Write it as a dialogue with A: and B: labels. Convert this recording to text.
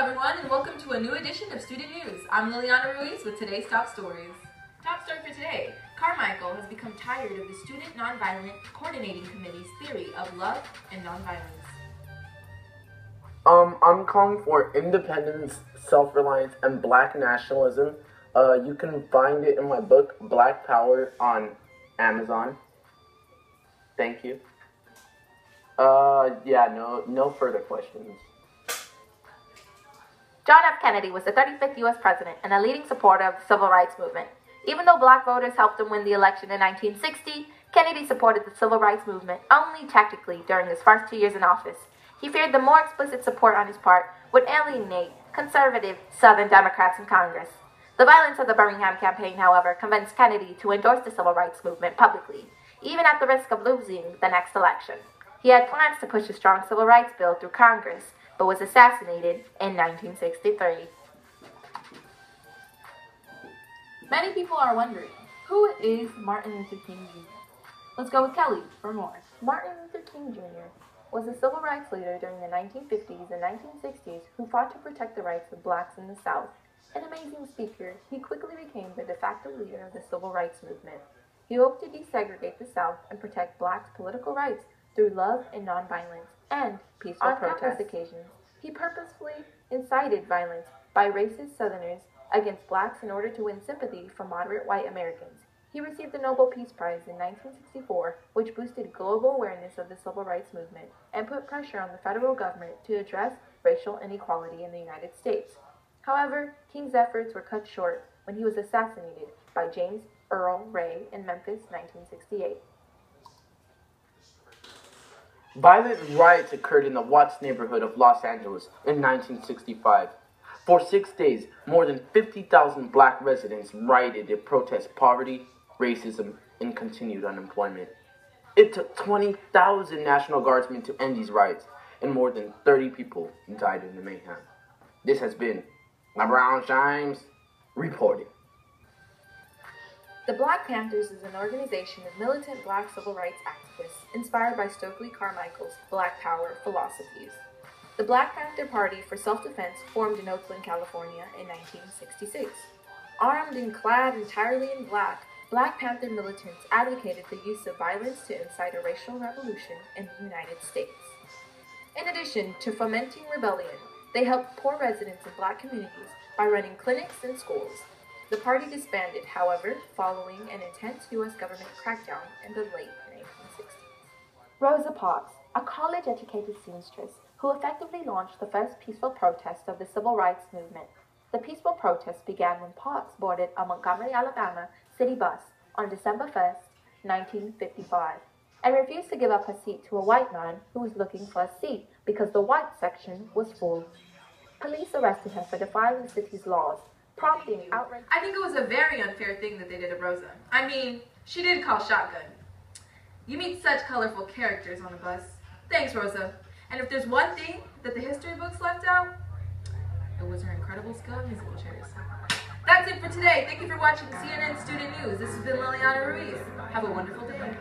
A: everyone, and welcome to a new edition of Student News. I'm Liliana Ruiz with today's top stories. Top story for today: Carmichael has become tired of the Student Nonviolent Coordinating Committee's theory of love and nonviolence.
B: I'm calling for independence, self-reliance, and black nationalism. You can find it in my book, Black Power, on Amazon. Thank you. No further questions.
C: John F. Kennedy was the 35th U.S. president and a leading supporter of the Civil Rights Movement. Even though black voters helped him win the election in 1960, Kennedy supported the Civil Rights Movement only tactically during his first 2 years in office. He feared the more explicit support on his part would alienate conservative Southern Democrats in Congress. The violence of the Birmingham campaign, however, convinced Kennedy to endorse the Civil Rights Movement publicly, even at the risk of losing the next election. He had plans to push a strong civil rights bill through Congress, but was assassinated in 1963.
A: Many people are wondering, who is Martin Luther King Jr.? Let's go with Kelly for more.
C: Martin Luther King Jr. was a civil rights leader during the 1950s and 1960s who fought to protect the rights of blacks in the South. An amazing speaker, he quickly became the de facto leader of the civil rights movement. He hoped to desegregate the South and protect blacks' political rights through love and nonviolence and peaceful protest. On countless occasions, he purposefully incited violence by racist Southerners against blacks in order to win sympathy from moderate white Americans. He received the Nobel Peace Prize in 1964, which boosted global awareness of the civil rights movement and put pressure on the federal government to address racial inequality in the United States. However, King's efforts were cut short when he was assassinated by James Earl Ray in Memphis, 1968.
B: Violent riots occurred in the Watts neighborhood of Los Angeles in 1965. For 6 days, more than 50,000 black residents rioted to protest poverty, racism, and continued unemployment. It took 20,000 National Guardsmen to end these riots, and more than 30 people died in the mayhem. This has been LeBron James reporting.
C: The Black Panthers is an organization of militant black civil rights activists inspired by Stokely Carmichael's Black Power philosophies. The Black Panther Party for Self-Defense formed in Oakland, California in 1966. Armed and clad entirely in black, Black Panther militants advocated the use of violence to incite a racial revolution in the United States. In addition to fomenting rebellion, they helped poor residents in black communities by running clinics and schools. The party disbanded, however, following an intense U.S. government crackdown in the late 1960s. Rosa Parks, a college-educated seamstress who effectively launched the first peaceful protest of the civil rights movement. The peaceful protest began when Parks boarded a Montgomery, Alabama city bus on December 1st, 1955, and refused to give up her seat to a white man who was looking for a seat because the white section was full. Police arrested her for defying the city's laws, prompting outrage.
A: I think it was a very unfair thing that they did to Rosa. I mean, she did call shotgun. You meet such colorful characters on the bus. Thanks, Rosa. And if there's one thing that the history books left out, it was her incredible skill at musical chairs. That's it for today. Thank you for watching CNN Student News. This has been Liliana Ruiz. Have a wonderful day.